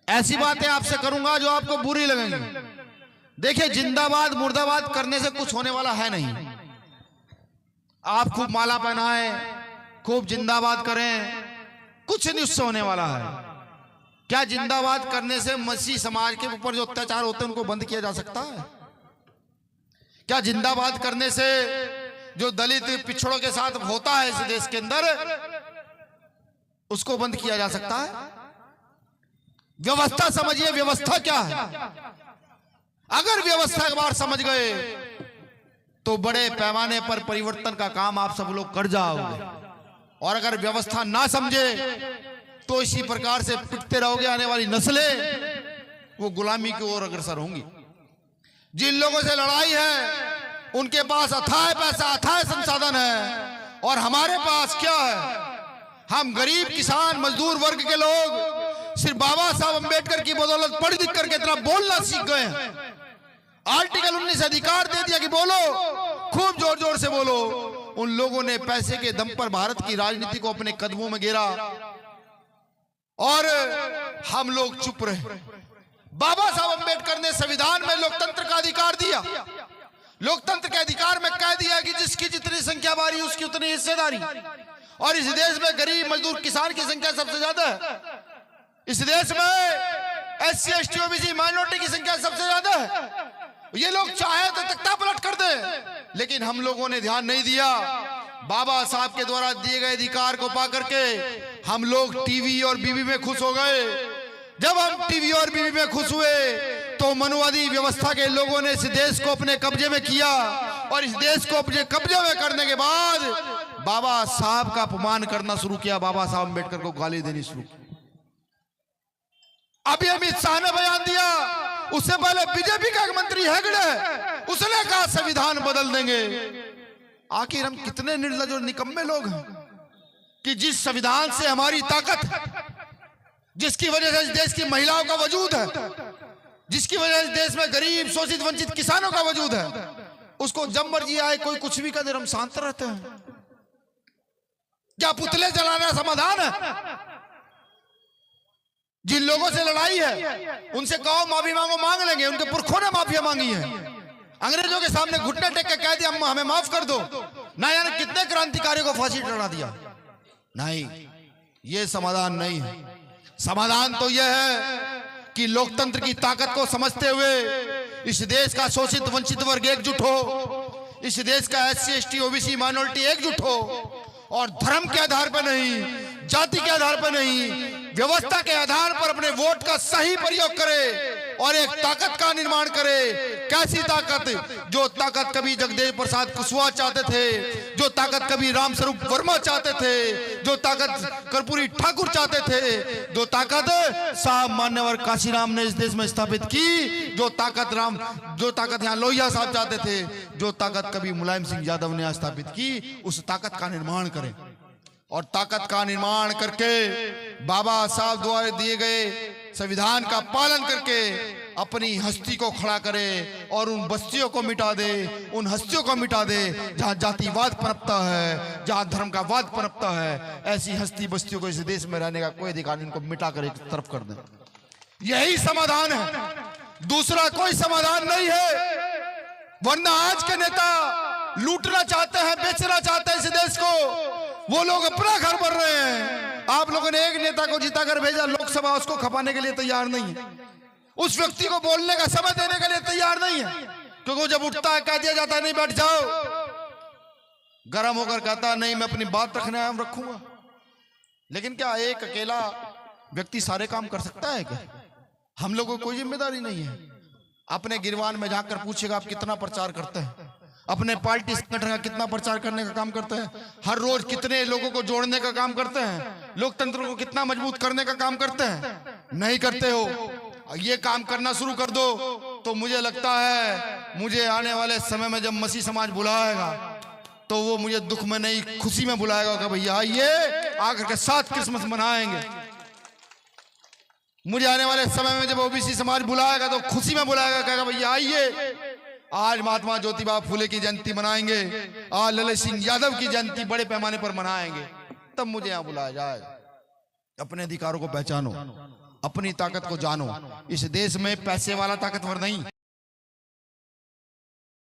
ऐसी बातें आपसे करूंगा जो आपको बुरी लगेंगी। देखिए, जिंदाबाद मुर्दाबाद करने से कुछ होने वाला है नहीं। आप खूब माला पहनाएं, खूब जिंदाबाद करें, कुछ नहीं उससे होने वाला है। क्या जिंदाबाद करने से मसीह समाज के ऊपर जो अत्याचार होते हैं उनको बंद किया जा सकता है? क्या जिंदाबाद करने से जो दलित पिछड़ों के साथ होता है इस देश के अंदर, उसको बंद किया जा सकता है? व्यवस्था समझिए, व्यवस्था क्या है। अगर व्यवस्था एक बार समझ गए तो बड़े पैमाने पर परिवर्तन का काम आप सब लोग कर जाओगे। और अगर व्यवस्था ना समझे तो इसी प्रकार से पिटते रहोगे। आने वाली नस्लें वो गुलामी की ओर अग्रसर होंगी। जिन लोगों से लड़ाई है उनके पास अथाह पैसा, अथाह संसाधन है, और हमारे पास क्या है? हम गरीब किसान मजदूर वर्ग के लोग सिर्फ बाबा साहब अंबेडकर की बदौलत पढ़ लिख करके इतना बोलना सीख गए हैं। आर्टिकल 19 अधिकार दे दिया कि बोलो, खूब जोर जोर से बोलो। उन लोगों ने पैसे के दम पर भारत की राजनीति को अपने कदमों में घेरा और हम लोग चुप रहे। बाबा साहब अंबेडकर ने संविधान में लोकतंत्र का अधिकार दिया। लोकतंत्र के अधिकार में कह दिया कि जिसकी जितनी संख्या बारी उसकी उतनी हिस्सेदारी। और इस देश में गरीब मजदूर किसान की संख्या सबसे ज्यादा है। इस देश में SC ST OBC माइनॉरिटी की संख्या सबसे ज्यादा है। ये लोग चाहे तो तख्ता पलट कर दे, लेकिन हम लोगों ने ध्यान नहीं दिया। बाबा साहब के द्वारा दिए गए अधिकार को पा करके हम लोग टीवी और बीवी में खुश हो गए। जब हम टीवी और बीवी में खुश हुए तो मनुवादी व्यवस्था के लोगों ने इस देश को अपने कब्जे में किया। और इस देश को अपने कब्जे में करने के बाद बाबा साहब का अपमान करना शुरू किया, बाबा साहब अंबेडकर को गाली देनी शुरू की। अभी अमित शाह ने बयान दिया, उससे पहले बीजेपी का एक मंत्री हेगड़े, उसने कहा संविधान बदल देंगे। आखिर हम कितने निर्लज और निकम्मे लोग हैं कि जिस संविधान से हमारी ताकत है, जिसकी वजह से इस देश की महिलाओं का वजूद है, जिसकी वजह से इस देश में गरीब शोषित वंचित किसानों का वजूद है, उसको जब मर्जी आए कोई कुछ भी कर, हम शांत रहते हैं। क्या पुतले जलाना समाधान है? जिन लोगों से लड़ाई है उनसे कहो माफी मांगो, मांग लेंगे। उनके पुरखों ने माफिया मांगी है। अंग्रेजों के सामने घुटने टेक के कह दिया हमें माफ कर दो। ना यानी कितने क्रांतिकारियों को फांसी चढ़ा दिया। नहीं, ये समाधान नहीं है। समाधान तो यह है कि लोकतंत्र की ताकत को समझते हुए इस देश का शोषित वंचित वर्ग एकजुट हो, इस देश का SC ST OBC माइनॉरिटी एकजुट हो, और धर्म के आधार पर नहीं, जाति के आधार पर नहीं, व्यवस्था के आधार पर अपने वोट का सही प्रयोग करे और एक ताकत का निर्माण करे। कैसी ताकत? जो ताकत कभी जगदेव प्रसाद कुशवाहा चाहते थे, जो ताकत कभी रामस्वरूप वर्मा चाहते थे, जो ताकत कर्पूरी ठाकुर चाहते थे, जो ताकत साहब मान्यवर काशीराम ने इस देश में स्थापित की, जो ताकत यहाँ लोहिया साहब चाहते थे, जो ताकत कभी मुलायम सिंह यादव ने स्थापित की, उस ताकत का निर्माण करें। और ताकत का निर्माण करके बाबा साहब द्वारा दिए गए संविधान का पालन करके अपनी हस्ती को खड़ा करे और उन बस्तियों को मिटा दे, उन हस्तियों को मिटा दे जहां जातिवाद पनपता है, जहां धर्म का वाद पनपता है। ऐसी हस्ती बस्तियों को इस देश में रहने का कोई अधिकार, इनको मिटा कर एक तरफ कर दे। यही समाधान है, दूसरा कोई समाधान नहीं है। वरना आज के नेता लूटना चाहते हैं, बेचना चाहते हैं इस देश को। वो लोग अपना घर भर रहे हैं। आप लोगों ने एक नेता को जिता कर भेजा लोकसभा, उसको खपाने के लिए तैयार नहीं है। उस व्यक्ति को बोलने का समय देने के लिए तैयार नहीं है, क्योंकि जब उठता है कह दिया जाता है नहीं बैठ जाओ। गरम होकर कहता है नहीं मैं अपनी बात रखने आया रखूंगा। लेकिन क्या एक अकेला व्यक्ति सारे काम कर सकता है क्या? हम लोगों को कोई जिम्मेदारी नहीं है। अपने गिरवान में जाकर पूछेगा आप कितना प्रचार करते हैं, अपने पार्टी संगठन का कितना प्रचार करने का काम करते हैं, हर रोज कितने लोगों को जोड़ने का काम करते हैं, लोकतंत्र को कितना मजबूत करने का काम करते हैं? नहीं करते हो। ये काम करना शुरू कर दो तो मुझे लगता है मुझे आने वाले समय में जब मसीह समाज बुलाएगा तो वो मुझे दुख में नहीं खुशी में बुलाएगा कि भैया आइए आकर के साथ क्रिसमस मनाएंगे। मुझे आने वाले समय में जब OBC समाज बुलाएगा तो खुशी में बुलाएगा, कहेगा भैया आइए आज महात्मा ज्योतिबा फुले की जयंती मनाएंगे, आज ललित सिंह यादव की जयंती बड़े पैमाने पर मनाएंगे। तब मुझे यहाँ बुलाया जाएगा। अपने अधिकारों को पहचानो, अपनी ताकत को जानो। इस देश में पैसे वाला ताकतवर नहीं,